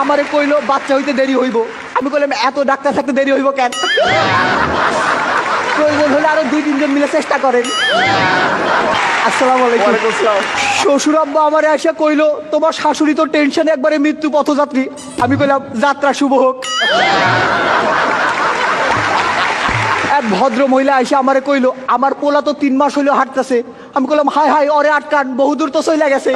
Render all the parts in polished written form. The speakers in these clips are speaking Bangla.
আমারে কইলো বাচ্চা হইতে দেরি হইব। আমি কইলাম এত ডাক্তার থাকতে দেরি হইব কেন? প্রয়োজন হলে আরো 2-3 জন মিলে চেষ্টা করেন। আসসালামু আলাইকুম। শ্বশুর আব্বা আমারে এসে কইলো তোমার শাশুড়ি তো টেনশনে একবারে মৃত্যু পথযাত্রী। আমি কইলাম যাত্রা শুভ হোক। এক ভদ্র মহিলা এসে আমারে কইলো আমার পোলা তো 3 মাস হইলো হাঁটতেছে। আমি কইলাম হায় হায় ওরে আটকান, বহুদূর তো চইলা গেছে।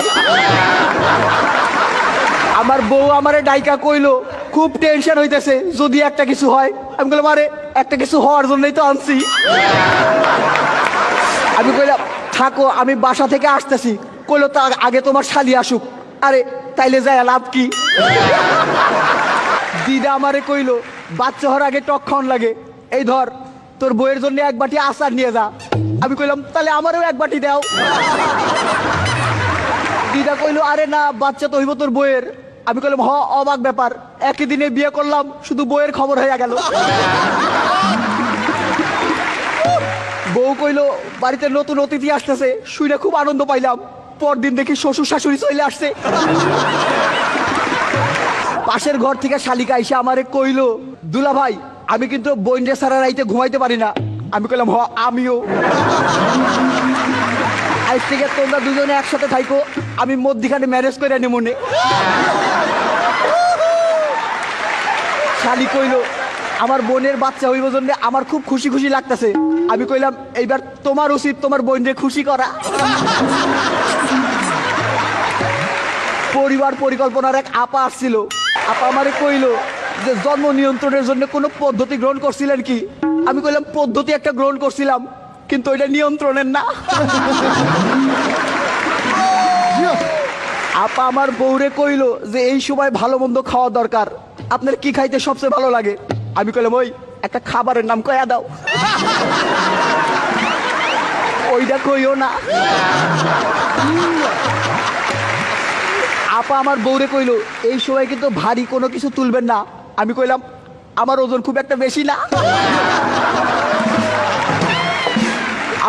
আমার বউ আমারে ডাইকা কইলো খুব টেনশন হইতেছে যদি একটা কিছু হয়। আমি কইলাম আরে একটা কিছু হওয়ার জন্যই তো আনছি। আমি কইলাম থাকো আমি বাসা থেকে আসতেছি। কইলো তার আগে তোমার শালি আসুক। আরে তাইলে যায় লাভ কি? দিদা আমারে কইলো বাচ্চা হওয়ার আগে টক খাওয়ান লাগে, এই ধর তোর বইয়ের জন্য 1 বাটি আচার নিয়ে যা। আমি কইলাম তাহলে আমারও 1 বাটি দাও। দিদা কইলো আরে না বাচ্চা তো হইব তোর বইয়ের। আমি কইলাম হ অবাক ব্যাপার, একই দিনে বিয়ে করলাম শুধু বইয়ের খবর হয়ে গেল। বউ কইলো বাড়িতে নতুন অতিথি আসতেছে, শুনে খুব আনন্দ পাইলাম। পরদিন দেখি শ্বশুর শাশুড়ি চলে আসছে। পাশের ঘর থেকে শালিকা এসে আমারে কইলো দুলা ভাই আমি কিন্তু বইন্ডে সারা রাইতে ঘুমাইতে পারি না। আমি কইলাম হ আমিও। আজ থেকে তোমরা দুজনে একসাথে থাইকো, আমি মধ্যিখানে ম্যারেজ করে আনি মনে। শালি কইলো আমার বোনের বাচ্চা হইব জন্য আমার খুব খুশি খুশি লাগতেছে। আমি কইলাম এইবার তোমার উচিত তোমার বোনকে খুশি করা। পরিবার পরিকল্পনার এক আপা আসছিল। আপা আমারে কইলো যে জন্ম নিয়ন্ত্রণের জন্য কোনো পদ্ধতি গ্রহণ করছিলেন কি? আমি কইলাম পদ্ধতি একটা গ্রহণ করছিলাম কিন্তু ওইটা নিয়ন্ত্রণের না। আপা আমার বউরে কইলো যে এই সময় ভালো মন্দ খাওয়া দরকার, আপনার কি খাইতে সবচেয়ে ভালো লাগে? আমি কইলাম ওই একটা খাবারের নাম কয়া দাও। ওইটা কইও না। আপা আমার বউরে কইলো এই সময় কিন্তু ভারী কোনো কিছু তুলবেন না। আমি কইলাম আমার ওজন খুব একটা বেশি না।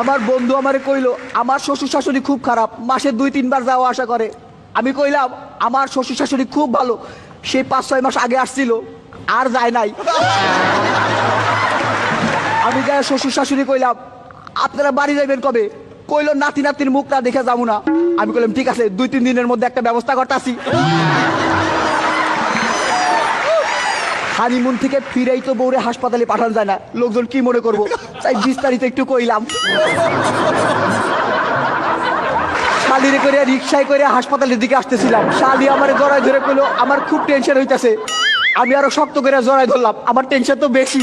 আমার বন্ধু আমারে কইলো আমার শ্বশুর শাশুড়ি খুব খারাপ, মাসে 2-3 বার যাওয়া আসা করে। আমি কইলাম আমার শ্বশুর শাশুড়ি খুব ভালো, সেই 5-6 মাস আগে আসছিল আর যায় নাই। আমি যাই শ্বশুর শাশুড়ি কইলাম আপনারা বাড়ি যাইবেন কবে? কইলো নাতি নাতির মুখটা দেখে যাবো না। আমি কইলাম ঠিক আছে 2-3 দিনের মধ্যে একটা ব্যবস্থা করতেছি। হানিমুন থেকে ফিরেই তো বউরে হাসপাতালে পাঠানো যায় না, লোকজন কি মনে করবো, তাই বিস্তারিত একটু কইলাম। শালিরে করে রিক্সায় করে হাসপাতালের দিকে আসতেছিলাম। শালি আমার জড়াই ধরে কইলো আমার খুব টেনশন হইতেছে। আমি আরো শক্ত করে জড়াই ধরলাম, আমার টেনশন তো বেশি।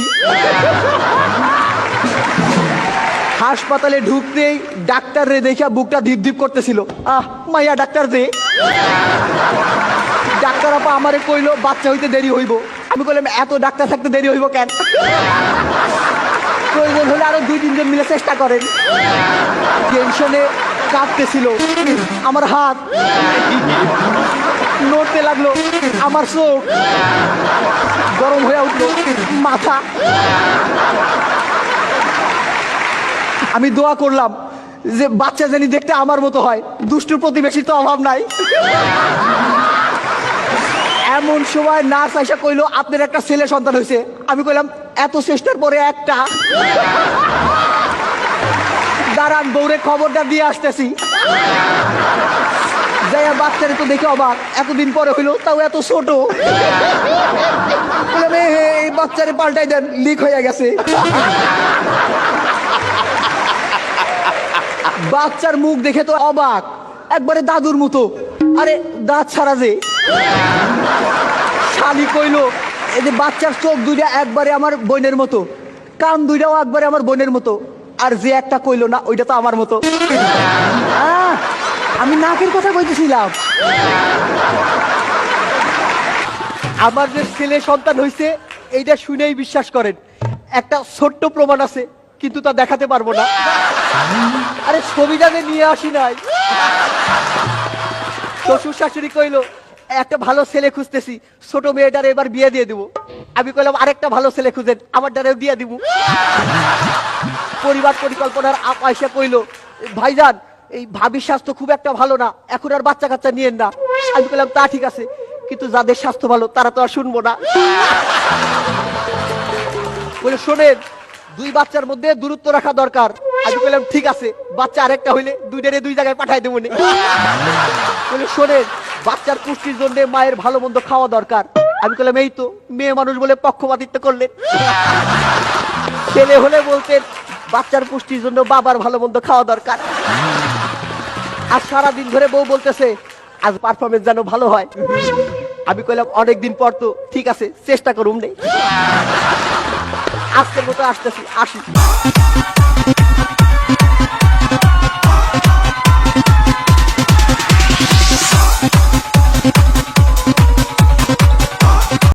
হাসপাতালে ঢুকতেই ডাক্তার রে দেখা বুকটা ধীপ ধীপ করতেছিল। মাইয়া ডাক্তার রে। ডাক্তার আপা আমারে কইলো বাচ্চা হইতে দেরি হইব। আমি কইলাম এত ডাক্তার থাকতে দেরি হইব কেন? প্রয়োজন হলে আরো 2-3 জন মিলে চেষ্টা করেন। টেনশনে কাঁপতেছিল আমার হাত, নড়তে লাগলো আমার চোখ, গরম হয়ে উঠলো মাথা। আমি দোয়া করলাম যে বাচ্চা জানি দেখতে আমার মতো হয়, দুষ্টুর প্রতিবেশীর তো অভাব নাই। এমন সময় নার্স আইসা কইলো আপনার একটা ছেলে সন্তান হয়েছে। আমি কইলাম এত চেষ্টার পরে একটা। দাঁড়ান বউরে খবরটা দিয়ে আসতেছি। যাইয়া বাচ্চারে তো দেখে অবাক, এতদিন পরে হইলো তাও এত ছোট। এই বাচ্চারে পাল্টাই দেন, লিক হয়ে গেছে। বাচ্চার মুখ দেখে তো অবাক, একবারে দাদুর মতো। আরে দাঁত ছাড়া যে। শালি কইলো এই যে বাচ্চার চোখ 2টা একবারে আমার বোনের মতো, কান 2টাও একবারে আমার বোনের মতো, আর যে একটা কইলো না ওইটা তো আমার মতো। আমি নাকের কথা কইতেছিলাম। আমার যে ছেলে সন্তান হইছে এইটা শুনেই বিশ্বাস করেন। একটা ছোট্ট প্রমাণ আছে কিন্তু তা দেখাতে পারবো না। আরে ছবিটা যে নিয়ে আসি নাই। শ্বশুর শাশুড়ি কইলো একটা ভালো ছেলে খুঁজতেছি, ছোট মেয়েটার এবার বিয়ে দিয়ে দিব। আমি কইলাম আরেকটা ভালো ছেলে খুঁজেন, আমার দ্বারাও বিয়ে দিব। পরিবার পরিকল্পনার পয়সা কইলো ভাইজান এই ভাবির স্বাস্থ্য খুব একটা ভালো না, এখন আর বাচ্চা কাচ্চা নিয়েন না। আমি কইলাম তা ঠিক আছে, কিন্তু যাদের স্বাস্থ্য ভালো তারা তো আর শুনবো না। বলে শোনেন, 2 বাচ্চার মধ্যে দূরত্ব রাখা দরকার। আমি বললাম ঠিক আছে, বাচ্চা আরেকটা হইলে 2টারে 2 জায়গায় পাঠাই দেবো। বলে শোনেন, বাচ্চার পুষ্টির জন্য মায়ের ভালো মন্দ খাওয়া দরকার। আমি বললাম এই তো, মেয়ে মানুষ বলে পক্ষপাতিত্ব করলেন। ছেলে হলে বলতেন বাচ্চার পুষ্টির জন্য বাবার ভালো মন্দ খাওয়া দরকার। আর সারাদিন ধরে বউ বলতেছে আজ পারফরমেন্স যেন ভালো হয়। আমি কইলাম অনেকদিন পর তো, ঠিক আছে চেষ্টা করুম নেই। আজকের মতো আসতেছি, আসি।